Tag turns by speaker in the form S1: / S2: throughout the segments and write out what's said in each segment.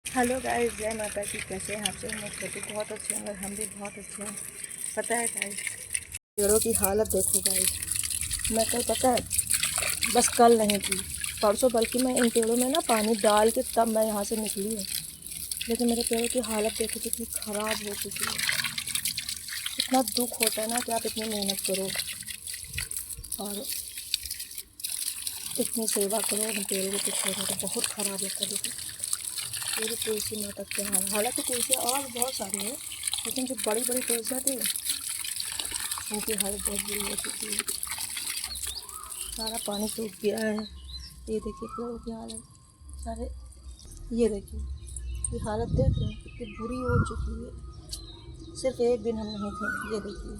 S1: Hello guys, जय माता की। कैसे हैं आप सब? मैं भी बहुत अच्छे हैं और हम भी बहुत अच्छे हैं। पता है गाइस, पेड़ों की हालत देखो गाइस। मैं कल पता है, बस कल नहीं थी, परसों, बल्कि मैं इन पेड़ों में ना पानी डाल के तब मैं यहाँ से निकली हूँ। लेकिन मेरे पेड़ों की हालत देखो कितनी ख़राब हो चुकी है। इतना दुख होता है ना कि आप इतनी मेहनत करो और इतनी सेवा करो, उन पेड़ों को कुछ होगा तो बहुत ख़राब लगता है। देखो पूरी तुलसी माता के हाल, हालांकि तुलसियाँ और बहुत सारी हैं, लेकिन जो बड़ी बड़ी तुलसियाँ थी उनकी हालत बहुत बुरी हो चुकी है। सारा पानी सूख गया है। ये देखिए पेड़ों की हालत सारे, ये देखिए, ये हालत देख रहे हैं कितनी बुरी हो चुकी है। सिर्फ एक दिन हम नहीं थे, ये देखिए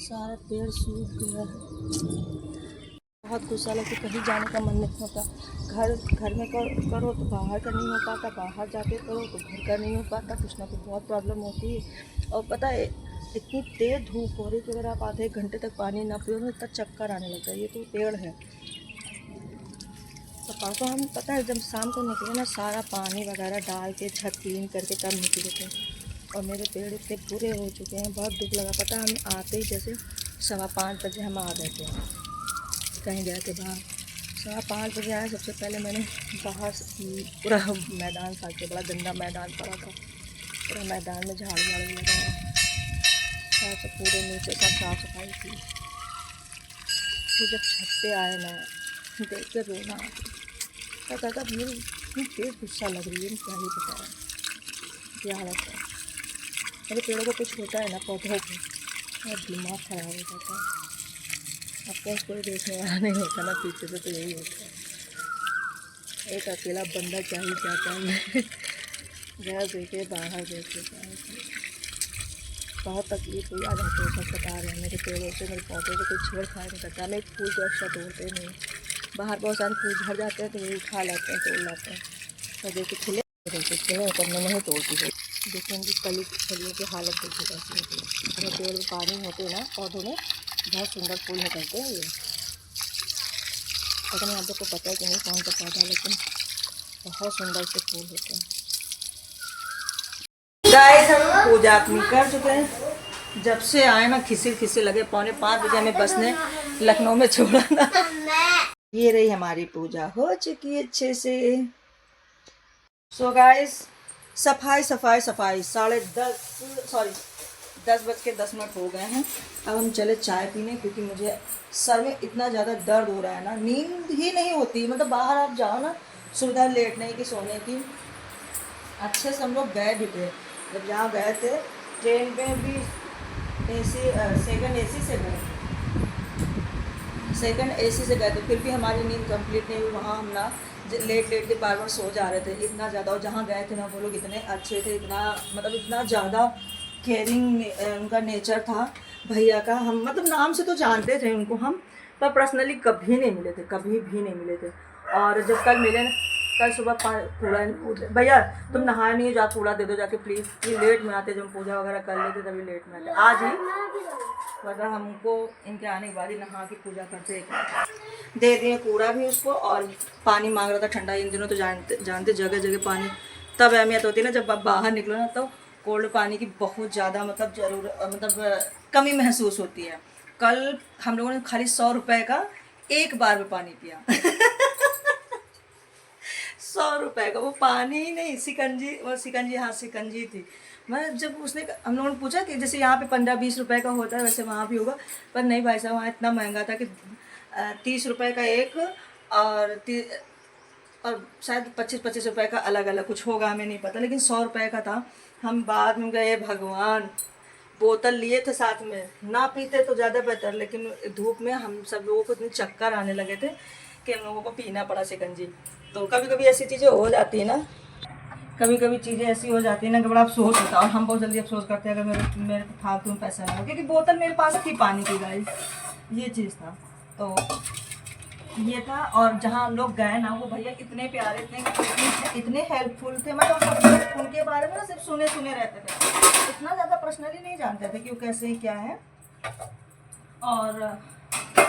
S1: सारा पेड़ सूख गया है। बहुत गुस्सा लगता, कहीं जाने का मन नहीं होता। घर में करो तो बाहर का नहीं हो पाता, बाहर जाके करो तो घर का नहीं हो पाता, कुछ ना कुछ बहुत प्रॉब्लम होती है। और पता है, इतनी तेज़ धूप हो रही कि अगर आप आधे घंटे तक पानी ना पियो तो इतना चक्कर आने लगता है। ये तो पेड़ है। तो परसों हम पता है जब शाम को निकले ना, सारा पानी वगैरह डाल के छत क्लीन करके तब निकले थे। और मेरे पेड़ इतने बुरे हो चुके हैं, बहुत दुख लगा। पता है, हम आते ही जैसे 5:15 बजे हम आ गए थे, कहीं गए थे बाहर। 5:15 बजे आए। सबसे पहले मैंने बाहर पूरा मैदान साफ किया, बड़ा गंदा मैदान पड़ा था। पूरा मैदान में झाड़ू वाड़ू लगाया, साफ पूरे नीचे सब साफ सफाई की। फिर जब छत पे आए ना, देख कर रोना आ गया। कहता था मेरी इतनी तेज़ गुस्सा लग रही है, क्या ही बताया क्या हालत है। मेरे पेड़ों को कुछ होता है ना, पौधों को, मेरा दिमाग ख़राब हो जाता है। आपको कोई देखने वाला नहीं होता ना पीछे से, तो यही होता है। एक अकेला बंदा क्या ही क्या कर ले। घर देखे बाहर देखे, बहुत तकलीफ हुई। आज हमको सब बता रहे हैं, मेरे पेड़ों से मेरे पौधों से कोई छेड़छाड़ नहीं करता। मैं एक फूल को एक्स्ट्रा तोड़ते नहीं। बाहर बहुत सारे फूल झड़ जाते हैं तो वही उठा लाते हैं, तोड़ लाते हैं। तो देखिए खिले पर मैं नहीं तोड़ती गई। देखिए उनकी कलियों की हालत देखिए कैसी होती है। अगर पेड़ में पानी होते ना, पौधों में बहुत सुंदर फूल निकलते हैं। ये पता नहीं आप लोग को पता है कि नहीं कौन सा पौधा, लेकिन बहुत सुंदर से फूल होते हैं। गाइस, हम पूजा अपनी कर चुके हैं। जब से आए ना खिसिर खिसिर लगे। 4:45 बजे हमें बस ने लखनऊ में छोड़ा था। ये रही हमारी पूजा हो चुकी है अच्छे से। सो गाइस, सफाई सफाई सफाई 10:10 हो गए हैं। अब हम चले चाय पीने, क्योंकि मुझे सर में इतना ज़्यादा दर्द हो रहा है ना, नींद ही नहीं होती। मतलब बाहर आप जाओ ना, सुविधा लेटने की सोने की अच्छे से हम लोग गए भी थे। जब जहाँ गए थे ट्रेन में भी सेकंड एसी से गए थे, फिर भी हमारी नींद कंप्लीट नहीं हुई। वहाँ हम ना लेट के बार बार सो जा रहे थे इतना ज़्यादा। और जहाँ गए थे ना, वो लोग इतने अच्छे थे, इतना मतलब इतना ज़्यादा केयरिंग उनका नेचर था भैया का। हम मतलब नाम से तो जानते थे उनको हम, पर पर्सनली कभी नहीं मिले थे, कभी भी नहीं मिले थे। और जब कल मिले, कल सुबह कूड़ा, भैया तुम नहाए नहीं हो, जा कूड़ा दे दो जाके प्लीज़। ये लेट में आते, जब पूजा वगैरह कर लेते तभी लेट में आते। आज ही, वरना हमको इनके आने के बाद ही नहा के पूजा करते। दे दिए कूड़ा भी उसको, और पानी मांग रहा था ठंडा। इन दिनों तो जानते जगह जगह पानी तब अहमियत होती है ना, जब आप बाहर निकलो ना, तो कोल्ड पानी की बहुत ज़्यादा मतलब कमी महसूस होती है। कल हम लोगों ने खाली 100 रुपये का एक बार में पानी पिया। 100 रुपये का वो पानी ही नहीं, सिकंजी, वो सिकंजी, हाँ सिकंजी थी। मैं जब उसने, हम लोगों ने पूछा कि जैसे यहाँ पे 15-20 रुपये का होता है वैसे वहाँ भी होगा, पर नहीं भाई साहब, वहाँ इतना महंगा था कि 30 रुपये का एक, और शायद 25-25 रुपये का अलग अलग कुछ होगा, हमें नहीं पता, लेकिन 100 रुपये का था। हम बाद में गए, भगवान, बोतल लिए थे साथ में, ना पीते तो ज़्यादा बेहतर, लेकिन धूप में हम सब लोगों को इतने चक्कर आने लगे थे कि हम लोगों को पीना पड़ा शिकंजी। तो कभी कभी ऐसी चीज़ें हो जाती है ना, कभी कभी चीज़ें ऐसी हो जाती है ना कि बड़ा अफसोस होता है। और हम बहुत जल्दी अफसोस करते हैं अगर मेरे फालतू में पैसा ना हो, क्योंकि बोतल मेरे पास थी पानी की गाइस, ये चीज़ था। तो ये था। और जहाँ हम लोग गए ना, वो भैया इतने प्यारे थे, इतने हेल्पफुल थे। मतलब सब उनके बारे में ना सिर्फ सुने रहते थे, इतना ज़्यादा पर्सनली नहीं जानते थे कि वो कैसे क्या है। और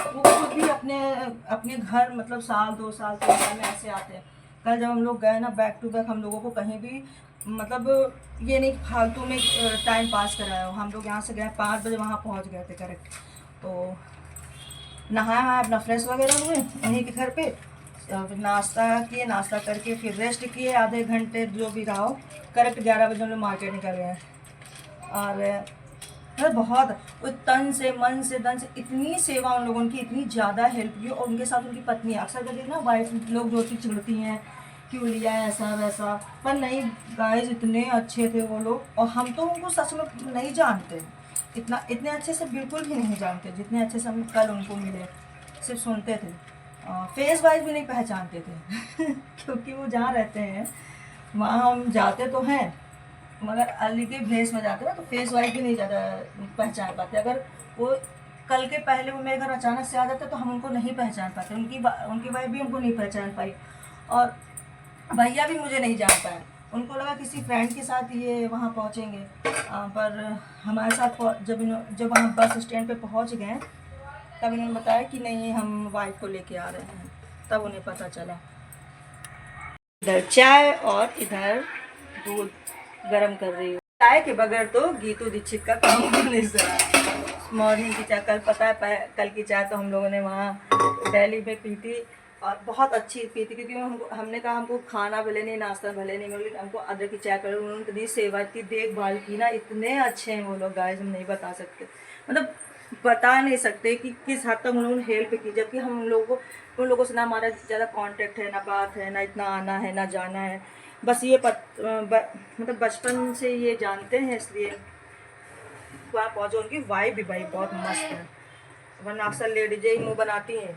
S1: वो खुद भी अपने घर मतलब साल 2 साल 3 साल में ऐसे आते हैं। कल जब हम लोग गए ना बैक टू बैक, हम लोगों को कहीं भी मतलब ये नहीं फालतू में टाइम पास कराया हो। हम लोग यहाँ से गए 5 बजे, वहाँ पहुँच गए थे करेक्ट। तो नहाया, अपना फ्रेश वगैरह हुए उन्हीं के घर पे, फिर नाश्ता किए, नाश्ता करके फिर रेस्ट किए आधे घंटे जो भी रहा हो। करेक्ट 11 बजे हम लोग मार्केट निकल गए। और बहुत तन से मन से धन से इतनी सेवा उन लोगों की, इतनी ज़्यादा हेल्प की। और उनके साथ उनकी पत्नी, अक्सर कभी ना वाइफ लोग जो होती चिढ़ती हैं क्यों लिया ऐसा वैसा, पर नहीं गाइस इतने अच्छे थे वो लोग। और हम तो उनको सच में नहीं जानते, इतने अच्छे से बिल्कुल भी नहीं जानते जितने अच्छे से हम कल उनको मिले। सिर्फ सुनते थे, फेस वाइज भी नहीं पहचानते थे क्योंकि वो जहाँ रहते हैं वहाँ हम जाते तो हैं, मगर अलग के भेस में जाते ना, तो फेस वाइज भी नहीं ज़्यादा पहचान पाते। अगर वो कल के पहले वो मेरे घर अचानक से आ जाते तो हम उनको नहीं पहचान पाते। उनकी वाइफ भी हमको नहीं पहचान पाई, और भैया भी मुझे नहीं जान पाए। उनको लगा किसी फ्रेंड के साथ ये वहाँ पहुँचेंगे, पर हमारे साथ जब वहाँ बस स्टैंड पे पहुँच गए तब इन्होंने बताया कि नहीं हम वाइफ को लेके आ रहे हैं, तब उन्हें पता चला। इधर चाय और इधर दूध गरम कर रही हूँ। चाय के बगैर तो गीतू दीक्षित का काम नहीं चला। मॉर्निंग की चाय कल पता है, कल की चाय तो हम लोगों ने वहाँ दिल्ली में पी थी, और बहुत अच्छी पी थी। क्योंकि हमने कहा हमको खाना भले नहीं, नाश्ता भले नहीं, मगर हमको अदरक की चाय कर, उन्होंने इतनी सेवा, इतनी देखभाल की ना, इतने अच्छे हैं वो लोग गाइस, हम नहीं बता सकते, मतलब बता नहीं सकते कि किस हद तक उन्होंने हेल्प की। जबकि हम लोगों को उन लोगों से ना हमारा ज़्यादा कांटेक्ट है, ना बात है, ना इतना आना है ना जाना है। बस ये मतलब बचपन से ये जानते हैं, इसलिए वहाँ पहुँचो। उनकी वाइफ भी भाई बहुत मस्त है, वरना अक्सर लेडीजें ही मुँह बनाती हैं।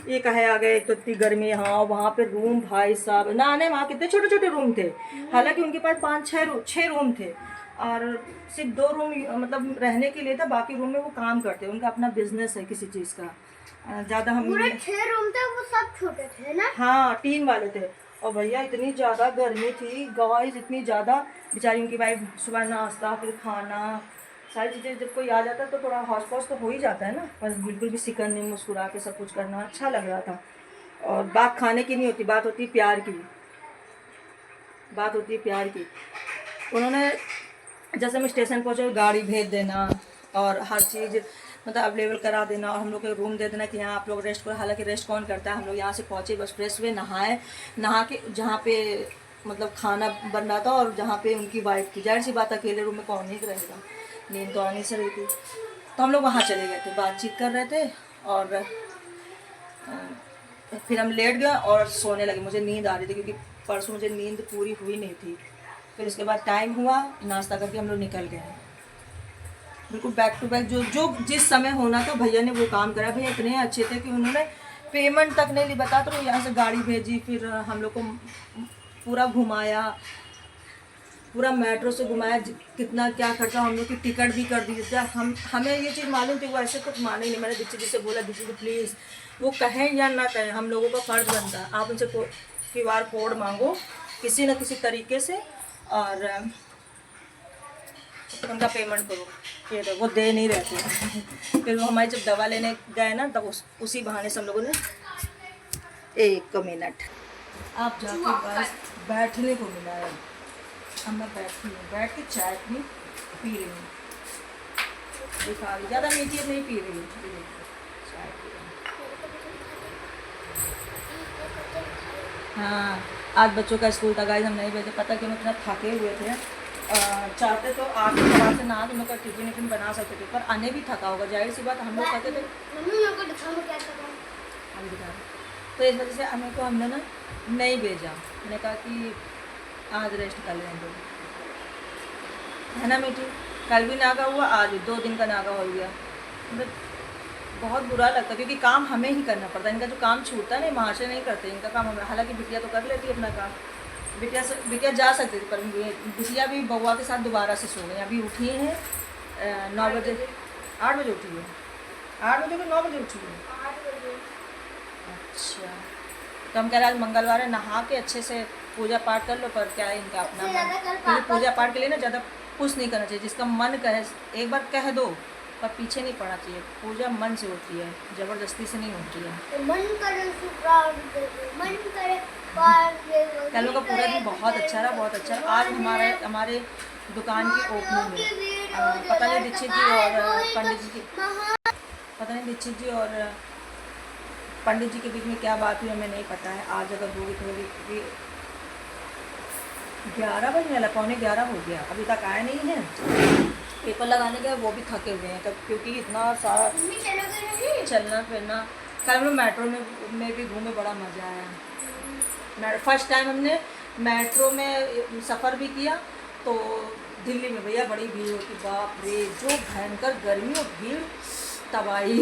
S1: ये कहे आ गए, तो इतनी गर्मी। हाँ वहाँ पे रूम भाई साहब ना आने, वहाँ कितने छोटे छोटे रूम थे। हालांकि उनके पास 5-6 रूम थे, और सिर्फ 2 रूम मतलब रहने के लिए था, बाकी रूम में वो काम करते हैं, उनका अपना बिजनेस है किसी चीज़ का। ज़्यादा हम
S2: पूरे 6 रूम थे, वो सब छोटे थे ना।
S1: हाँ 3 वाले थे। और भैया इतनी ज़्यादा गर्मी थी गाइस, इतनी ज़्यादा, बेचारी उनकी वाइफ सुबह नाश्ता फिर खाना सारी चीज़ें, जब कोई आ जाता है तो थोड़ा हौस पौस तो हो ही जाता है ना, पर बिल्कुल भी सिकन नहीं, मुस्कुरा के सब कुछ करना अच्छा लग रहा था। और बात खाने की नहीं होती, बात होती प्यार की, बात होती प्यार की। उन्होंने जैसे हम स्टेशन पहुँचे गाड़ी भेज देना, और हर चीज़ मतलब अवेलेबल करा देना, और हम लोग को रूम दे देना कि यहाँ आप लोग रेस्ट करो। हालांकि रेस्ट कौन करता है, हम लोग यहाँ से पहुँचे बस फ्रेश हुए, नहा के जहाँ पे मतलब खाना बन रहा था, और जहाँ पे उनकी वाइफ थी, जाहिर सी बात अकेले रूम में कौन ही रहेगा, नींद तो आनी से रही थी। तो हम लोग वहाँ चले गए थे, बातचीत कर रहे थे, और फिर हम लेट गए और सोने लगे। मुझे नींद आ रही थी क्योंकि परसों मुझे नींद पूरी हुई नहीं थी। फिर उसके बाद टाइम हुआ, नाश्ता करके हम लोग निकल गए, बिल्कुल बैक टू बैक। जो जिस समय होना था भैया ने वो काम करा। भैया इतने अच्छे थे कि उन्होंने पेमेंट तक नहीं ली, बता तो यहाँ से गाड़ी भेजी, फिर हम लोग को पूरा घुमाया, पूरा मेट्रो से घुमाया, कितना क्या खर्चा, हम लोग की टिकट भी कर दी थी। हमें ये चीज़ मालूम थी, वो ऐसे कुछ माने नहीं। मैंने दीक्षित जी से बोला, दीक्षित जी प्लीज़, वो कहें या ना कहें, हम लोगों का फ़र्ज़ बनता है, आप उनसे QR कोड मांगो किसी न किसी तरीके से, और उनका पेमेंट करो। फिर वो दे नहीं रहे थे। फिर वो हमारी जब दवा लेने गए ना, तब उसी बहाने से हम लोगों ने 1 मिनट आप जाके बस बैठने को मिला है। अब मैं बैठी हूँ, बैठ के चाय पी रही हूँ, दिखा रही, ज़्यादा मीठी नहीं पी रही हूँ, चाय पी रही हूँ। हाँ आज बच्चों का स्कूल था गाइस, हम नहीं भेजे, पता क्यों, इतना थके हुए थे। चाहते तो 8 के बाद से नहा के मतलब टिफिन बना सकते थे, पर आने भी थका होगा, जाहिर सी बात। हम लोग कहते थे हम दिखा रहे, तो इस वजह से हमें को हमने ना नहीं भेजा। मैंने कहा कि आज रेस्ट कर लें दो, है ना मीठी। कल भी नागा हुआ, आज 2 दिन का नागा हो गया। मतलब बहुत बुरा लगता, क्योंकि काम हमें ही करना पड़ता है। इनका जो काम छूटता नहीं, महाशय नहीं करते, इनका काम हमें। हालांकि बिटिया तो कर लेती है अपना काम, बिटिया जा सकती थी, पर बिटिया भी बउआ के साथ दोबारा से सो गई। अभी उठी हैं 9 बजे, 8 बजे उठी है, 8 बजे को 9 बजे उठी है। अच्छा, तो हम कह रहे आज मंगलवार है, नहा के अच्छे से पूजा पाठ कर लो। पर क्या है इनका अपना मन, पूजा पाठ के लिए ना ज़्यादा कुछ नहीं करना चाहिए, जिसका मन कहे एक बार कह दो पर पीछे नहीं पड़ना चाहिए। पूजा मन से होती है, ज़बरदस्ती से नहीं होती है।
S2: तो मन करे शुक्रान दे दो, मन करे पार दे दो।
S1: कल का पूरा दिन बहुत अच्छा रहा, बहुत अच्छा रहा। आज हमारे दुकान की ओपनिंग है। पता नहीं दीक्षित जी और पंडित जी की, पता नहीं दीक्षित जी और पंडित जी के बीच में क्या बात हुई हमें नहीं पता है। आज अगर होगी तो होगी, क्योंकि 11 बजने वाला, 11:15 हो गया, अभी तक आया नहीं है। पेपर लगाने के वो भी थके हुए हैं क्योंकि इतना सारा चलना फिरना। कल हम लोग मेट्रो में भी घूमे, बड़ा मज़ा आया। फर्स्ट टाइम हमने मेट्रो में सफ़र भी किया। तो दिल्ली में भैया बड़ी भीड़ होती, बाप रे, जो भयंकर गर्मी और भीड़, तबाही।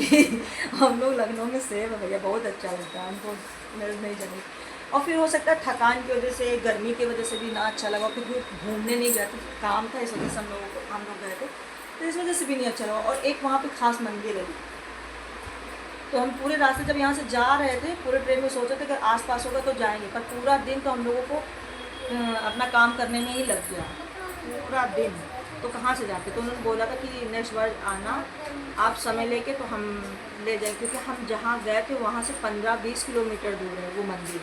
S1: हम लोग लखनऊ में सेव है भैया, बहुत अच्छा लगता है हमको, मेरे नहीं जाने। और फिर हो सकता है थकान की वजह से, गर्मी की वजह से भी ना अच्छा लगा, क्योंकि घूमने नहीं गए थे, काम था, इस वजह से हम लोग गए थे, तो इस वजह से भी नहीं अच्छा लगा। और एक वहाँ पे खास मंदिर है, तो हम पूरे रास्ते जब यहाँ से जा रहे थे, पूरे ट्रेन में सोचे थे कि आसपास होगा तो जाएंगे, पर पूरा दिन तो हम लोगों को अपना काम करने में ही लग गया, पूरा दिन। तो कहाँ से जाते, तो उन्होंने बोला था कि नेक्स्ट बार आना आप समय लेके, तो हम ले जाएंगे, क्योंकि हम जहाँ गए थे वहाँ से 15-20 किलोमीटर दूर है वो मंदिर,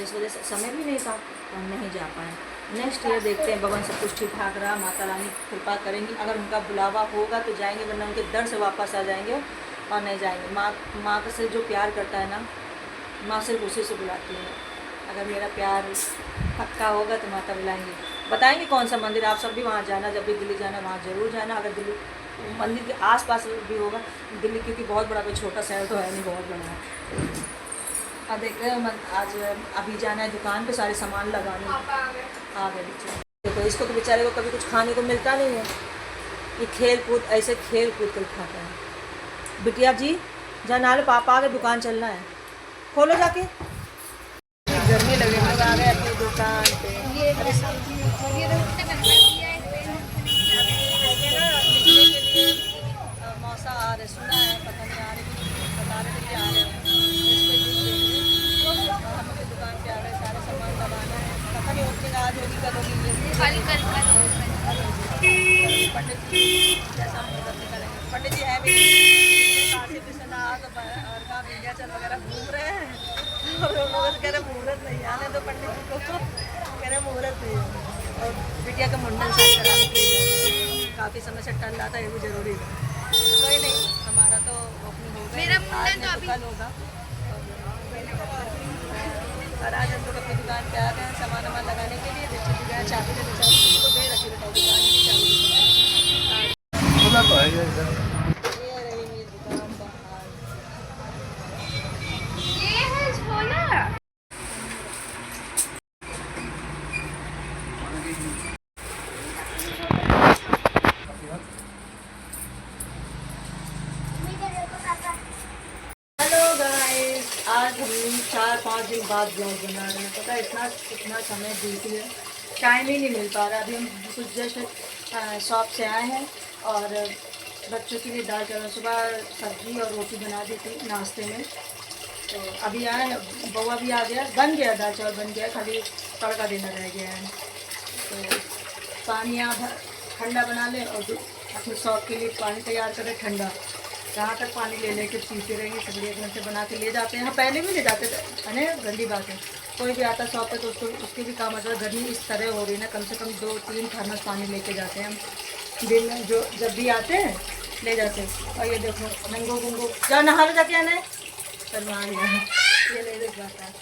S1: इस वजह से समय भी नहीं था, हम नहीं जा पाए। नेक्स्ट ईयर देखते हैं, भगवान सब कुछ ठीक ठाक रहा, माता रानी कृपा करेंगी, अगर उनका बुलावा होगा तो जाएंगे, वरना उनके दर से वापस आ जाएंगे और नहीं जाएंगे। माँ का से जो प्यार करता है ना, माँ सिर्फ उसी से बुलाती है। अगर मेरा प्यार पक्का होगा तो माता बुलाएंगी, बताएंगे कौन सा मंदिर, आप सब भी वहाँ जाना, जब भी दिल्ली जाना वहाँ ज़रूर जाना। अगर दिल्ली मंदिर के आसपास भी होगा, दिल्ली क्योंकि बहुत बड़ा, कोई छोटा शहर तो है नहीं, बहुत बड़ा है। अब देख रहे हैं, आज अभी जाना है दुकान पे, सारे सामान लगाने आ गए बच्चे। देखो इसको तो बेचारे को कभी कुछ खाने को मिलता नहीं है, ये खेल कूद ऐसे खेल कूद कर खाता है। बिटिया जी जाना लो, पापा आगे दुकान चलना है, खोलो जाके। गर्मी लग रही है, आ गए अपनी दुकान पे। मौसा आ रहे, सुना है, पता नहीं आ रहे, बता रहे थे कि आ रहे हैं, हम अपनी दुकान पे आ गए, सारे सामान लगाना है, पता नहीं ओपनिंग आज होगी कल होगी, पंडित जी जैसा मुहूर्त निकालेंगे। पंडित जी है भी काशी विश्वनाथ और का विंध्याचल वगैरह घूम रहे हैं, और उन लोगों से कह रहे मुहूर्त नहीं आने दो पंडित जी को, कह रहे मुहूर्त नहीं है। और बिटिया का मुंडन साफ कराने के लिए काफ़ी समय से टल रहा था, ये भी ज़रूरी है। कोई नहीं, हमारा तो ओपनिंग होगा, मेरा मुंडन तो अभी कल होगा। और आज हम लोग अपनी दुकान पे आ गए हैं सामान वामान लगाने के लिए। देखिए गया चाबी दे रखी दुकान की चाबी,
S3: खुला तो है ये
S1: ये रही मेरी दुकान का हाल।
S2: ये है छोला।
S1: हेलो गाइस, आज हम 4-5 दिन बाद ब्लॉग बना रहे हैं। पता है इतना समय बीत गया, टाइम ही नहीं मिल पा रहा। अभी हम कुछ जस्ट शॉप से आए हैं और बच्चों के लिए दाल चावल, सुबह सब्जी और रोटी बना दी थी नाश्ते में, तो अभी आए, बउआ भी आ गया, बन गया, दाल चावल बन गया, खाली तड़का देना रह गया है। तो पानी यहाँ ठंडा बना लें और अपने शॉप के लिए पानी तैयार करें ठंडा, जहाँ तक पानी ले लेके पीते रहेंगे, सब एक घंटे बना के ले जाते हैं। हाँ पहले भी ले जाते थे, है ना, गंदी बात है, कोई भी आता शॉप पे तो उसके भी काम आता है। गर्मी इस तरह हो रही है ना, कम से कम 2-3 थर्मस पानी लेके जाते हैं हम दिन में, जो जब भी आते हैं ले जाते हैं। और ये देखो नंगो गुंगो, जाओ नहा लो जाके, आना है करवा लिया, ये ले ले जाता है।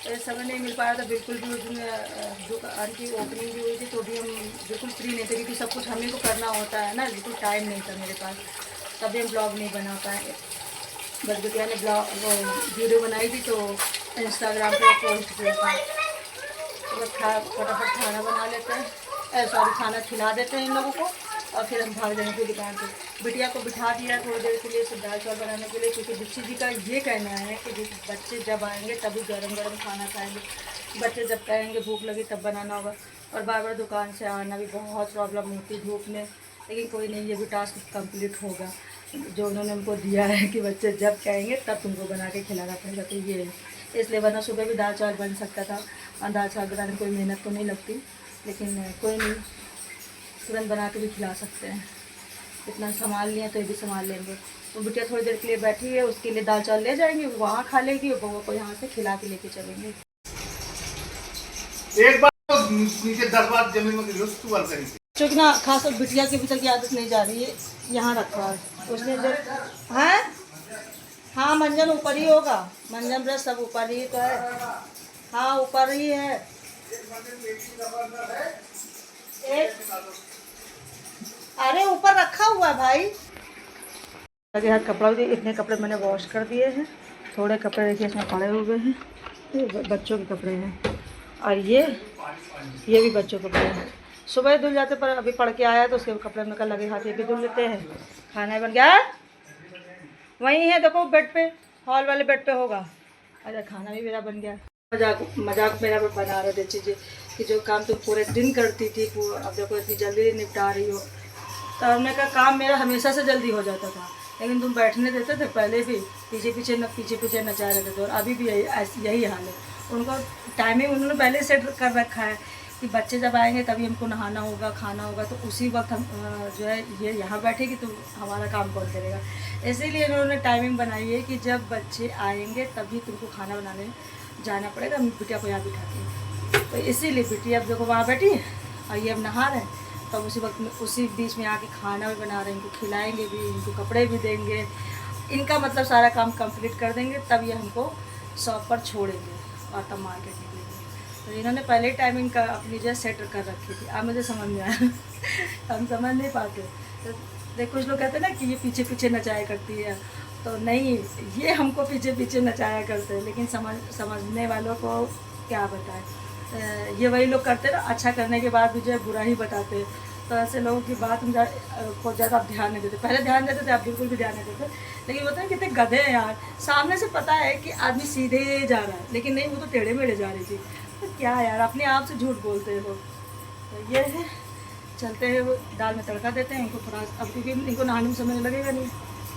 S1: तो समय नहीं मिल पाया था बिल्कुल भी। उस दिन दुकान की ओपनिंग भी हुई थी तो भी हम बिल्कुल फ्री नहीं थे, क्योंकि सब कुछ हमें को करना होता है ना, बिल्कुल टाइम नहीं था मेरे पास, तभी हम ब्लॉग नहीं बना पाए। बस बिटिया ने वो वीडियो बनाई थी तो इंस्टाग्राम पे पोस्ट किया था। तो बस फटाफट खाना बना लेते हैं, सॉरी खाना खिला देते हैं इन लोगों को, और फिर हम भाग जाएंगे दुकान पे। बिटिया को बिठा दिया थोड़ी देर के लिए सब दाल चावल बनाने के लिए, क्योंकि दीक्षित जी का ये कहना है कि बच्चे जब आएंगे तभी गरम गरम खाना खाएंगे, बच्चे जब कहेंगे भूख लगी तब बनाना होगा। और बार बार दुकान से आना भी बहुत प्रॉब्लम होती है धूप में, लेकिन कोई नहीं, ये भी टास्क कंप्लीट होगा जो उन्होंने हमको दिया है कि बच्चे जब कहेंगे तब तुमको बना के खिलाना पड़ेगा। तो ये है, इसलिए वरना सुबह भी दाल चावल बन सकता था, और दाल चावल बनाने में कोई मेहनत तो नहीं लगती, लेकिन कोई नहीं, तुरंत बना के भी खिला सकते हैं। इतना संभाल लिया तो ये भी संभाल लेंगे। तो बिटिया थोड़ी देर के लिए बैठी है, उसके लिए दाल चावल ले जाएंगे, वहाँ खा लेगी और बउआ को यहाँ से खिला के लेके चलेंगे।
S3: एक बार तो नीचे 10 बार जमीन में गिरी तू बार करी थी।
S1: क्योंकि ना खास बिटिया की अभी तक की आदत नहीं जा रही है, यहाँ रखा है उसने जो है। हाँ मंजन ऊपर ही होगा, मंजन ब्रश सब ऊपर ही तो है। हाँ ऊपर ही है। एक अरे ऊपर रखा हुआ है भाई। आगे हाथ कपड़ा भी, इतने कपड़े मैंने वॉश कर दिए हैं, थोड़े कपड़े देखिए इसमें पड़े हुए हैं, ये बच्चों के कपड़े हैं और ये भी बच्चों के कपड़े हैं। सुबह धुल जाते पर अभी पढ़ के आया तो उसके कपड़े में कल लगे हाथ ये भी धुल लेते हैं। खाना बन गया वहीं है, देखो बेड पे, हॉल वाले बेड पे होगा। अरे खाना भी मेरा बन गया। मजाक मेरा बना रहे थे चीज़ें कि जो काम तुम पूरे दिन करती थी अब देखो इतनी जल्दी निपटा रही हो। तो हमने कहा काम मेरा हमेशा से जल्दी हो जाता था, लेकिन तुम बैठने देते थे पहले भी, पीछे पीछे नचा रहे थे और अभी भी यही हाल है। उनको टाइमिंग उन्होंने पहले सेट कर रखा है कि बच्चे जब आएंगे तभी हमको नहाना होगा, खाना होगा, तो उसी वक्त हम जो है ये यहाँ बैठेगी तो हमारा काम कौन करेगा। इसीलिए इन्होंने टाइमिंग बनाई है कि जब बच्चे आएंगे तभी तुमको खाना बनाने जाना पड़ेगा, बिटिया को यहाँ बिठा के। तो इसीलिए बिटिया अब देखो वहाँ बैठी और ये अब नहा रहे हैं, तब उसी वक्त में उसी बीच में आके खाना भी बना रहे हैं, इनको खिलाएंगे भी, इनको कपड़े भी देंगे, इनका मतलब सारा काम कंप्लीट कर देंगे, तब ये हमको शॉप पर छोड़ेंगे और तब मार्केट निकलेंगे। तो इन्होंने पहले ही टाइमिंग का अपनी जो है सेट कर रखी थी। अब मुझे समझ में आया हम समझ नहीं पाते। तो देख कुछ लोग कहते हैं ना कि ये पीछे पीछे नचाया करती है, तो नहीं, ये हमको पीछे पीछे नचाया करते हैं, लेकिन समझने वालों को क्या बताएं। ये वही लोग करते ना, अच्छा करने के बाद भी जो है बुरा ही बताते। तो ऐसे लोगों की बात हम को ज़्यादा आप ध्यान नहीं देते। पहले ध्यान देते थे, आप बिल्कुल भी ध्यान नहीं देते। लेकिन बोलते हैं कितने गधे हैं यार, सामने से पता है कि आदमी सीधे जा रहा है, लेकिन नहीं, वो तो टेढ़े मेढ़े जा रही थी। तो क्या यार, अपने आप से झूठ बोलते हैं लोग। तो ये है, चलते हैं दाल में तड़का देते हैं इनको थोड़ा, अब क्योंकि इनको नहाने में समय लगेगा नहीं,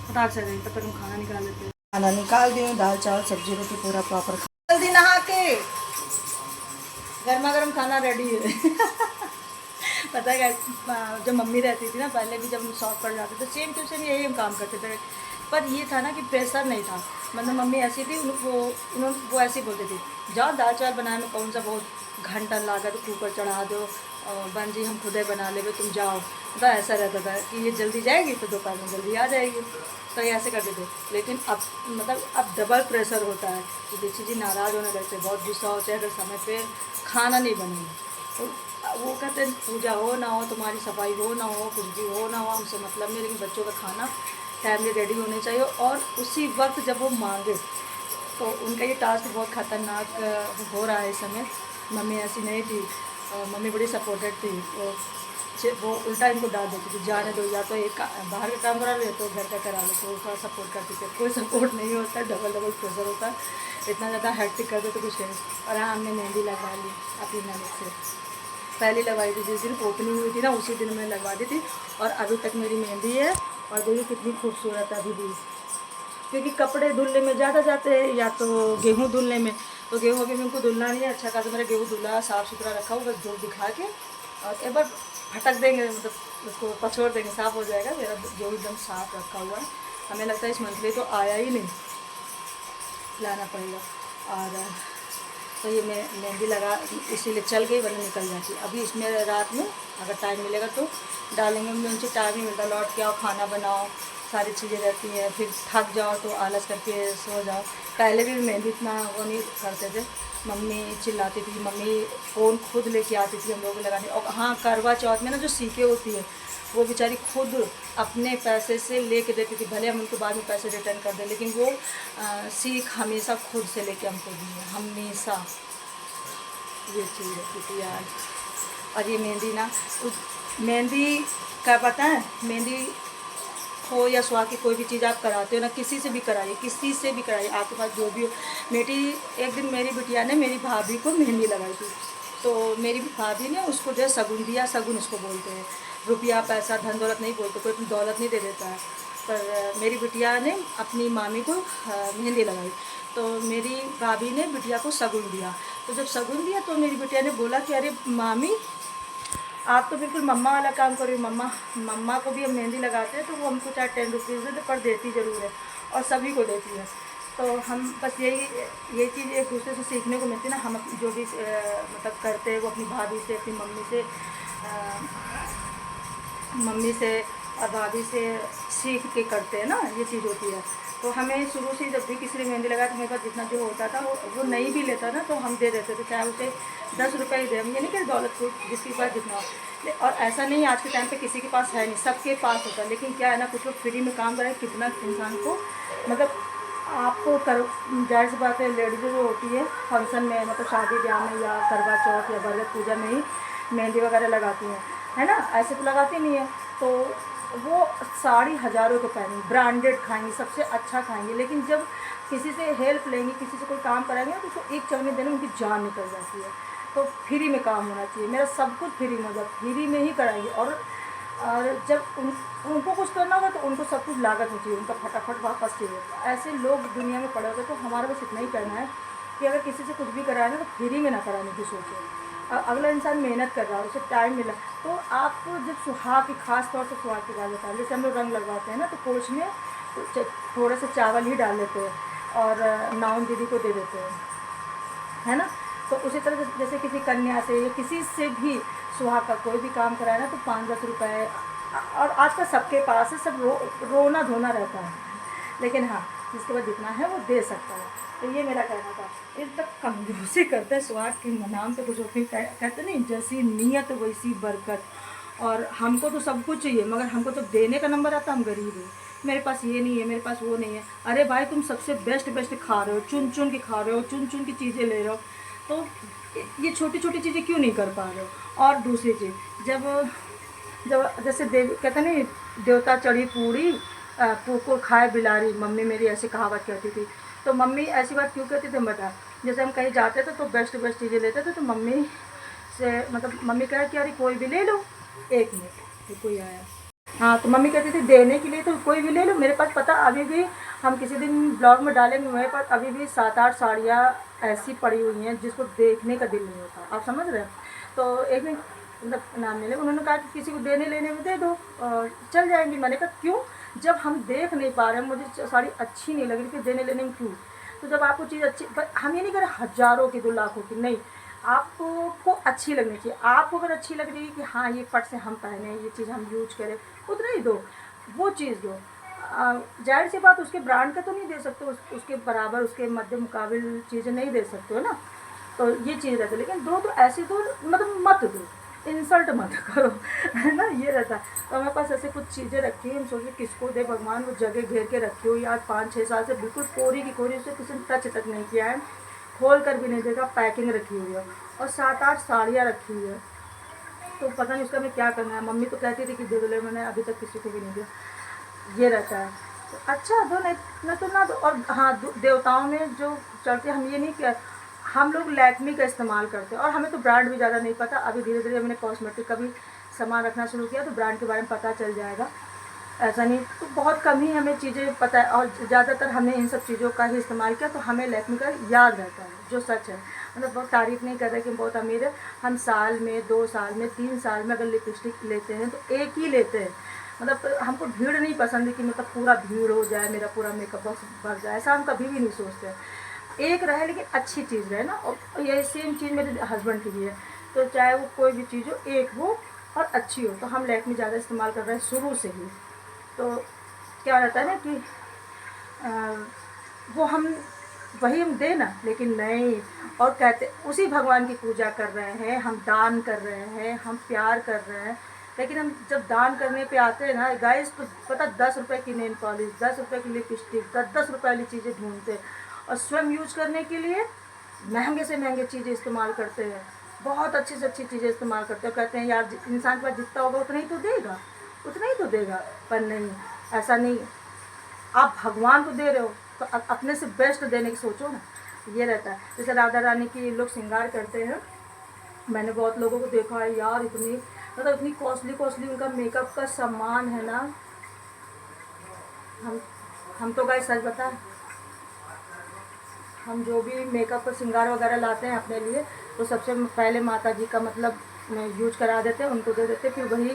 S1: फटाक से नहीं, तब तक हम खाना निकाल लेते हैं। खाना निकाल दिए, दाल चावल सब्जी रोटी पूरा प्रॉपर, जल्दी नहा के गर्मा गर्म खाना रेडी है पता है जब मम्मी रहती थी ना पहले भी, जब हम शॉप पर जाते थे सेम टू सेम यही हम काम करते थे। पर ये था ना कि प्रेशर नहीं था, मतलब मम्मी ऐसी थी, वो ऐसी बोलती थी, जाओ दाल चावल बनाने में कौन सा बहुत घंटा लागत, कुकर चढ़ा दो बन जी, हम खुद ही बना लेंगे, तुम जाओ। तो ऐसा रहता था कि ये जल्दी जाएगी तो दोपहर में जल्दी आ जाएगी, तो ये ऐसे करते थे। लेकिन अब मतलब अब डबल प्रेशर होता है कि दीक्षित जी नाराज़ होने लगते, बहुत गुस्सा होते हैं अगर समय पे खाना नहीं बनेगा। तो वो कहते हैं पूजा हो ना हो, तुम्हारी सफाई हो ना हो, कुछ भी हो ना हो, हमसे मतलब नहीं, लेकिन बच्चों का खाना टाइमली रेडी होने चाहिए और उसी वक्त जब वो मांगे। तो उनका ये टास्क बहुत ख़तरनाक हो रहा है इस समय। मम्मी ऐसी नहीं थी, मम्मी बड़ी सपोर्टेड थी, वो उल्टा इनको डाल देती थी, जाने दो, या तो एक बाहर का काम करा लो या तो घर का करा लो, तो थोड़ा सपोर्ट करती थी। कोई सपोर्ट नहीं होता, डबल प्रेशर होता, इतना ज़्यादा हेक्टिक कर दो तो कुछ है। और हाँ, हमने मेहंदी लगवा ली अपनी ननद से, पहले लगवाई थी, जिस दिन ओपनिंग हुई थी ना उसी दिन मैंने लगवा दी थी, और अभी तक मेरी मेहंदी है। और देखिए कितनी खूबसूरत है अभी भी, क्योंकि कपड़े धुलने में ज़्यादा जाते हैं, या तो गेहूँ धुलने में, तो गेहूँ अभी उनको धुलना नहीं है। अच्छा खासा मेरा गेहूँ धुला साफ़ सुथरा रखा हुआ, बस धूल दिखा के और एक बार फटक देंगे, मतलब उसको पछोड़ देंगे, साफ़ हो जाएगा। मेरा गेहूँ एकदम साफ़ रखा हुआ है, हमें लगता है इस मंथली तो आया ही नहीं, लाना पड़ेगा। और तो ये मैं मेहंदी लगा इसीलिए चल गई, वरना निकल जाती। अभी इसमें रात में अगर टाइम मिलेगा तो डालेंगे, मुझे टाइम ही मिलता, लौट के आओ, खाना बनाओ, सारी चीज़ें रहती हैं, फिर थक जाओ तो आलस करके सो जाओ। पहले भी मेहंदी इतना वो नहीं करते थे, मम्मी चिल्लाती थी, मम्मी फ़ोन खुद लेके आती थी हम लोग लगाने। और हाँ, करवा चौथ में ना जो सीखें होती है वो बेचारी खुद अपने पैसे से लेके देती थी, भले हम उनको बाद में पैसे रिटर्न कर दें, लेकिन वो सीख हमेशा खुद से लेके हमको दी है, हमेशा ये चीज़ रहती थी यार। और ये मेहंदी ना, मेहंदी का पता है, मेहंदी हो या सुहाग की कोई भी चीज़ आप कराते हो ना, किसी से भी कराइए, किसी से भी कराइए, आपके पास जो भी हो। एक दिन मेरी बिटिया ने मेरी भाभी को मेहंदी लगाई थी, तो मेरी भाभी ने उसको जो है सगुन दिया, सगुन उसको बोलते हैं, रुपया पैसा धन दौलत नहीं बोलते, कोई अपनी दौलत नहीं दे देता है। पर मेरी बिटिया ने अपनी मामी को मेहंदी लगाई, तो मेरी भाभी ने बिटिया को सगुन दिया। तो जब सगुन दिया तो मेरी बिटिया ने बोला कि अरे मामी, आप तो बिल्कुल मम्मा वाला काम करो। मम्मा को भी हम मेहंदी लगाते हैं तो वो हमको चाहे 10 रुपीज़ दे, पर देती ज़रूर है और सभी को देती है। तो हम बस यही चीज़ एक दूसरे से सीखने को मिलती है ना। हम जो भी मतलब करते हैं वो अपनी भाभी से, अपनी मम्मी से और भाभी से सीख के करते हैं ना, ये चीज़ होती है। तो हमें शुरू से जब भी किसी ने मेहंदी लगाया तो मेरे पास जितना जो होता था वो नहीं भी लेता ना तो हम दे देते थे, चाहे उसे 10 रुपये ही दे। हम ये नहीं कि दौलतपुर जिसके पास जितना हो। और ऐसा नहीं आज के टाइम पे किसी के पास है नहीं, सबके पास होता है। लेकिन क्या है ना, कुछ लोग फ्री में काम करें, कितना इंसान को मतलब आपको जाहिर सी बात है, लेडीज़ जो होती है फंक्शन में मतलब शादी ब्याह में या करवा चौथ या बरत पूजा में ही मेहंदी वगैरह लगाती हैं, है ना। ऐसे तो लगाती नहीं है। तो वो साड़ी हज़ारों के पहनेंगी, ब्रांडेड खाएंगी, सबसे अच्छा खाएंगी। लेकिन जब किसी से हेल्प लेंगी, किसी से कोई काम कराएंगे तो उसको एक चलने देने उनकी जान निकल जाती है। तो फ्री में काम होना चाहिए। मेरा सब कुछ फ्री में होगा, फ्री में ही कराएंगे। और जब उनको कुछ करना होगा तो उनको सब कुछ लागत में चाहिए, उनका फटाफट वापस चाहिए। ऐसे लोग दुनिया में पड़े होते। तो हमारा बस इतना ही करना है कि अगर किसी से कुछ भी कराना तो फ्री में ना कराने की सोचें। अगला इंसान मेहनत कर रहा है, उसे टाइम मिला। तो आप जब सुहाग की, खास तौर से सुहाग की बात बता, जैसे हम लोग रंग लगवाते हैं ना तो पोछ में थोड़े से चावल ही डाल देते हैं और नाउन दीदी को दे देते हैं, है ना। तो उसी तरह जैसे किसी कन्या से या किसी से भी सुहाग का कोई भी काम कराए ना तो 5-10 रुपये। और आजकल सबके पास है, सब रोना धोना रहता है। लेकिन हाँ, जिसके पास जितना है वो दे सकता है। तो ये मेरा कहना था। इस तक कंजूसी करते हैं सुहाग के नाम पे, कुछ होती कहते नहीं, जैसी नीयत वैसी बरकत। और हमको तो सब कुछ चाहिए, मगर हमको तो देने का नंबर आता, हम गरीब हैं, मेरे पास ये नहीं है, मेरे पास वो नहीं है। अरे भाई, तुम सबसे बेस्ट खा रहे हो, चुन चुन के खा रहे हो, चुन चुन की चीज़ें ले रहे हो, तो ये छोटी छोटी चीज़ें क्यों नहीं कर पा रहे हो। और दूसरी चीज़, जब जैसे देवी कहते नहीं, देवता चढ़ी पूरी कुकुर खाए बिलारी, मम्मी मेरी ऐसी कहावत कहती थी। तो मम्मी ऐसी बात क्यों कहती थी बता। जैसे हम कहीं जाते थे तो बेस्ट चीज़ें लेते थे तो मम्मी से मतलब मम्मी कहे कि अरे कोई भी ले लो, 1 मिनट तो कोई आया। हाँ, तो मम्मी कहती थी देने के लिए तो कोई भी ले लो। मेरे पास पता अभी भी, हम किसी दिन ब्लॉग में डालेंगे, मेरे पास अभी भी 7-8 साड़ियाँ ऐसी पड़ी हुई हैं जिसको देखने का दिल नहीं होता। आप समझ रहे हैं। तो एक दिन मतलब नाम ले ले, उन्होंने कहा कि किसी को देने लेने में दे दो और चल जाएंगी। मैंने कहा क्यों, जब हम देख नहीं पा रहे हैं, मुझे साड़ी अच्छी नहीं लग रही, फिर देने लेने में क्यों। तो जब आपको चीज़ अच्छी, हम ये नहीं करें हज़ारों की 2 लाखों की, नहीं, आपको अच्छी लगनी चाहिए। आपको अगर अच्छी लग रही है कि हाँ ये फट से हम पहने, ये चीज़ हम यूज करें, उतना ही दो, वो चीज़ दो। जाहिर सी बात, उसके ब्रांड का तो नहीं दे सकते, उसके बराबर, उसके मध्य मुकाबिल चीज़ें नहीं दे सकते हो ना। तो ये चीज़ रहती है। लेकिन दो तो ऐसी दो, मतलब मत दो, इंसल्ट मत करो, है ना, ये रहता है। तो हमारे पास ऐसे कुछ चीज़ें रखी हैं, हम सोचे किसको दे, भगवान वो जगह घेर के रखी हुई। आज 5-6 साल से बिल्कुल कोरी की कोरी, उसे किसी ने टच तक नहीं किया है, खोल कर भी नहीं देखा, पैकिंग रखी हुई है। और 7-8 साड़ियाँ रखी हुई है, तो पता नहीं उसका मैं क्या करना है। मम्मी तो कहती थी कि दे दो, मैंने अभी तक किसी को भी नहीं दिया, ये रहता है। तो अच्छा दो, नहीं तो ना दो। और हाँ, देवताओं में जो चलते, हम ये नहीं कि हम लोग लैक्मी का इस्तेमाल करते हैं और हमें तो ब्रांड भी ज़्यादा नहीं पता। अभी धीरे धीरे मैंने कॉस्मेटिक का भी सामान रखना शुरू किया तो ब्रांड के बारे में पता चल जाएगा। ऐसा नहीं, तो बहुत कम ही हमें चीज़ें पता है और ज़्यादातर हमने इन सब चीज़ों का ही इस्तेमाल किया, तो हमें लैक्मी का याद रहता है, जो सच है। मतलब बहुत तारीफ़ नहीं कर रहे कि हम बहुत अमीर है। हम साल में, 2 साल में, 3 साल में अगर लिपस्टिक लेते हैं तो एक ही लेते हैं। मतलब हमको भीड़ नहीं पसंद है कि मतलब पूरा भीड़ हो जाए, मेरा पूरा मेकअप बॉक्स भर जाए, ऐसा हम कभी भी नहीं सोचते। एक रहे लेकिन अच्छी चीज़ रहे ना। और ये सेम चीज़ मेरे हस्बैंड की भी है। तो चाहे वो कोई भी चीज़ हो, एक हो और अच्छी हो। तो हम लैक्मी ज़्यादा इस्तेमाल कर रहे हैं शुरू से ही। तो क्या रहता है ना कि वो हम वही हम दे ना, लेकिन नहीं। और कहते उसी भगवान की पूजा कर रहे हैं, हम दान कर रहे हैं, हम प्यार कर रहे हैं। लेकिन हम जब दान करने पे आते हैं ना गाइस, तो पता 10 रुपये की नेल पॉलिश, 10 रुपये की लिपस्टिक, 10-10 रुपये वाली चीज़ें ढूंढते हैं और स्वयं यूज करने के लिए महंगे से महंगे चीज़ें इस्तेमाल करते हैं, बहुत अच्छी से अच्छी चीज़ें इस्तेमाल करते हैं। कहते हैं यार इंसान के पास जितना होगा उतना ही तो देगा, उतना ही तो देगा। पर नहीं, ऐसा नहीं। आप भगवान को दे रहे हो तो अपने से बेस्ट देने की सोचो ना, ये रहता है। जैसे राधा रानी की लोग श्रृंगार करते हैं, मैंने बहुत लोगों को देखा है यार, इतनी मतलब इतनी कॉस्टली उनका मेकअप का सामान है ना। हम तो गाइस सच बताएं, हम जो भी मेकअप का श्रृंगार वगैरह लाते हैं अपने लिए, तो सबसे पहले माता जी का मतलब में यूज करा देते, उनको दे देते, फिर वही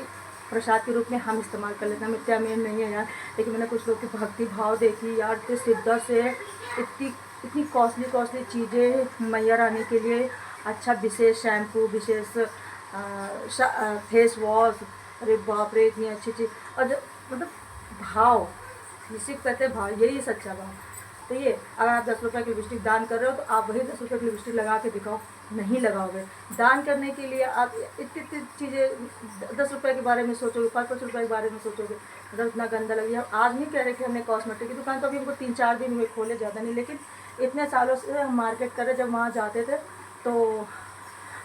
S1: प्रसाद के रूप में हम इस्तेमाल कर लेते हैं। मिथ्या में नहीं है यार, लेकिन मैंने कुछ लोग की भक्ति भाव देखी यार, तो शिद्दत से इतनी कॉस्टली चीज़ें मैया रानी के लिए, अच्छा विशेष शैम्पू, विशेष फेस वॉश, अरे बाप रे इतनी अच्छी चीज़। और मतलब भाव, इसी को कहते हैं भाव, यही सच्चा भाव। तो ये अगर आप 10 रुपये की लिपस्टिक दान कर रहे हो तो आप वही 10 रुपये की लिपस्टिक लगा के दिखाओ, नहीं लगाओगे। दान करने के लिए आप इतनी चीज़ें 10 रुपये के बारे में सोचोगे, 5-5 रुपये के बारे में सोचोगे, मतलब इतना गंदा लगे। हम आज नहीं कह रहे कि हमने कॉस्मेटिक की दुकान तो अभी हमको 3-4 दिन हुए खोले, ज़्यादा नहीं, लेकिन इतने सालों से हम मार्केट कर रहे। जब वहाँ जाते थे तो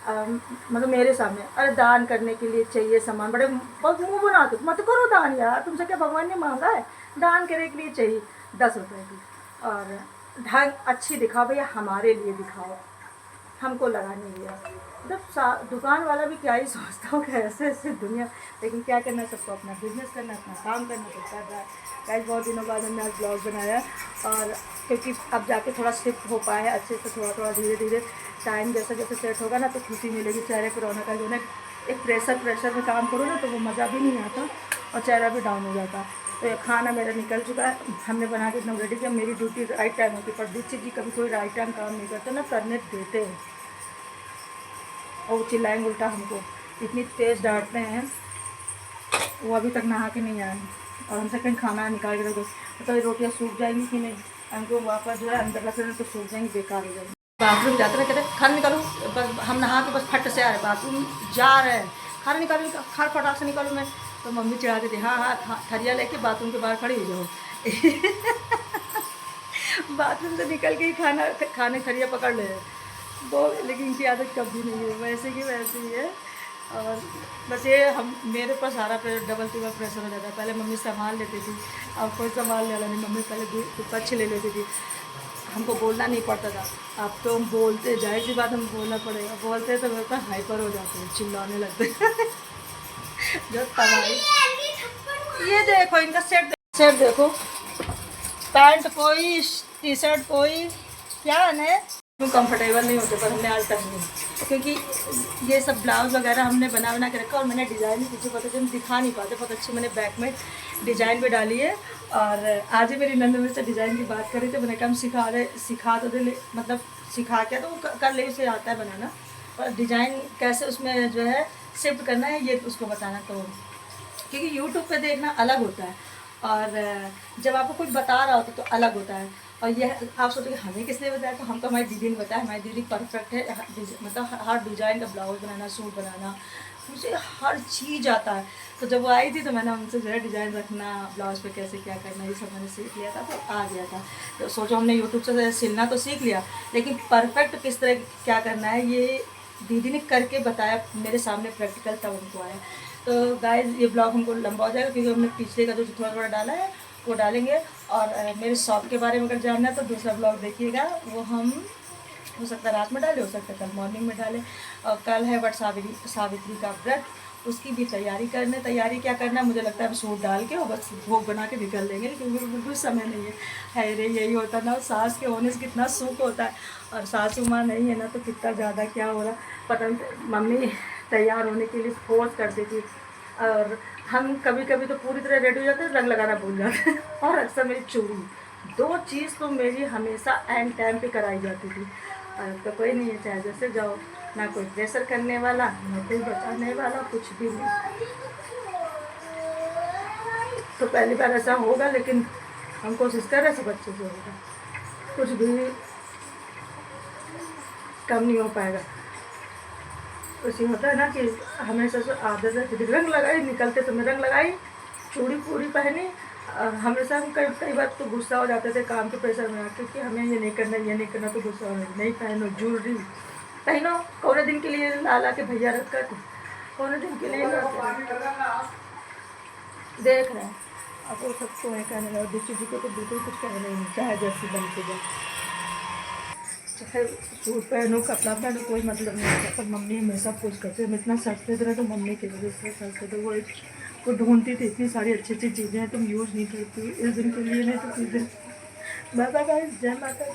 S1: मतलब मेरे सामने, अरे दान करने के लिए चाहिए सामान, बड़े बहुत मुँह बनाते, मत करो दान यार, तुमसे क्या भगवान ने मांगा है? दान करने के लिए चाहिए 10 रुपये की, और ढंग अच्छी दिखाओ भैया, हमारे लिए दिखाओ, हमको लगाने लिया। मतलब दुकान वाला भी क्या ही सोचता हो कि ऐसे दुनिया, लेकिन क्या करना, सबको अपना बिजनेस करना, अपना काम करना, तो कर रहा है। गाइस बहुत दिनों बाद हमने आज ब्लॉग बनाया, और क्योंकि अब जाके थोड़ा शिफ्ट हो पाया है अच्छे से, थोड़ा धीरे धीरे टाइम जैसे जैसे सेट होगा ना तो खुशी मिलेगी चेहरे पर रौनक। जो ना एक प्रेशर में काम करो ना तो वो मज़ा भी नहीं आता और चेहरा भी डाउन हो जाता। तो ये खाना मेरा निकल चुका है, हमने बना के एकदम रेडी किया। मेरी ड्यूटी राइट टाइम होती है, पर दीक्षित जी कभी कोई राइट टाइम काम नहीं करते ना, करने देते हैं और वो चिल्लाएंगे उल्टा हमको, इतनी तेज़ डांटते हैं। वो अभी तक नहा के नहीं आए और हमसे कहीं खाना निकाल के रखो, तो ये रोटियाँ सूख जाएंगी कि नहीं, हमको वापस जो है अंदर रख तो सूख जाएंगी, बेकार हो जाएंगी। बाथरूम जाते रहे, कहते खाना निकालो, बस हम नहा के बस फट से आ रहे, बाथरूम जा रहे हैं, खाना निकालो, खाना फटाक से निकालो। मैं तो मम्मी चिढ़ाती थी, हाँ थरिया लेके बाथरूम के बाहर खड़ी हो जाओ बाथरूम से निकल के ही खाने थरिया पकड़ ले वो, लेकिन इनकी आदत कभी नहीं है, वैसे की वैसे ही है। और बस ये हम मेरे पर सारा डबल टिबल प्रेशर हो जाता है। पहले मम्मी संभाल लेती थी, अब कोई संभालने वाला नहीं। मम्मी पहले दूध अच्छी ले लेती थी, हमको बोलना नहीं पड़ता था। अब तो हम बोलते, जाहिर सी बात हम बोलना पड़ेगा, बोलते तो मेरे पर हाइपर हो जाते हैं, चिल्लाने लगते जो तबाही। ये देखो इनका सेट देखो, पैंट कोई, टी शर्ट कोई, क्या है कंफर्टेबल नहीं होते, पर हमने आज तक नहीं, क्योंकि ये सब ब्लाउज वगैरह हमने बना के रखा, और मैंने डिज़ाइन भी पीछे पता हम दिखा नहीं पाते, बहुत अच्छी मैंने बैक में डिज़ाइन भी डाली है। और आज ही मेरी नंद मेरे से डिज़ाइन की बात करी थी, मैंने कहा हम सिखा तो दे, मतलब सिखा के तो वो कर ले, उसे आता है बनाना, और डिज़ाइन कैसे उसमें जो है शिफ्ट करना है ये उसको बताना। तो क्योंकि यूट्यूब पे देखना अलग होता है, और जब आपको कुछ बता रहा होता तो अलग होता है। और ये आप सोचोगे हमें किसने बताया, तो हमको हमारी दीदी ने बताया। हमारी दीदी परफेक्ट है, मतलब हर डिज़ाइन का ब्लाउज बनाना, सूट बनाना, मुझे हर चीज़ आता है। तो जब वो आई थी तो मैंने उनसे जो है डिज़ाइन रखना, ब्लाउज पे कैसे क्या करना, ये सब मैंने सीख लिया था, तो आ गया था। तो सोचो हमने यूट्यूब से सिलना तो सीख लिया, लेकिन परफेक्ट किस तरह क्या करना है ये दीदी ने करके बताया मेरे सामने प्रैक्टिकल, तब उनको आया। तो गाइस ये ब्लॉग हमको लंबा हो जाएगा, क्योंकि हमने पिछले का जो थोड़ा डाला है वो डालेंगे। और मेरे शॉप के बारे में अगर जानना है तो दूसरा ब्लॉग देखिएगा, वो हम हो सकता है रात में डाले, हो सकता है कल मॉर्निंग में डालें। और कल है वट सावित्री का व्रत, उसकी भी तैयारी क्या करना है, मुझे लगता है हम सूट डाल के और बस भोग बना के निकल देंगे, क्योंकि बिल्कुल समय नहीं है रे, यही होता ना, सास के होने से कितना सुख होता है, और सासू माँ नहीं है ना तो कितना ज़्यादा क्या हो रहा पता नहीं। मम्मी तैयार होने के लिए फोर्स कर देती, और हम कभी कभी तो पूरी तरह रेडी हो जाते हैं, रंग लगाना भूल जाते हैं। और अक्सर मेरी चूड़ी, 2 चीज़ तो मेरी हमेशा एंड टाइम पे कराई जाती थी। तो कोई नहीं है, चाहे जैसे जाओ, ना कोई प्रेशर करने वाला, ना कोई बचाने वाला, कुछ भी नहीं। तो पहली बार ऐसा होगा, लेकिन हम कोशिश कर रहे सब अच्छे से होगा, कुछ भी कम नहीं हो पाएगा। उसी होता है ना कि हमेशा से आदत है, रंग लगाई, निकलते तो मैं रंग लगाई, चूड़ी पूरी पहनी। हमेशा हम कई बार तो गुस्सा हो जाते थे काम के प्रेशर में, क्योंकि हमें ये नहीं करना तो गुस्सा हो नहीं, पहनो ज्वेलरी पहनो, कौने दिन के लिए ला के भैया रख कर, कौने दिन के लिए देख रहे हैं। अब वो सबको है कहने लगा, दीक्षित जी को तो बिल्कुल कुछ कहना ही नहीं, चाहे जैसी बन के जाए, चाहे सूट पहनो, कपड़ा पहनो, कोई मतलब नहीं होता। पर मम्मी हमेशा कुछ करते, हम इतना सस्ते थे तो मम्मी की वजह से सस्ते थे, वो ढूंढती थी इतनी सारी अच्छी चीज़ें हैं, तुम यूज़ नहीं करती, इस दिन के लिए नहीं तो किस दिन। माता का जय माता।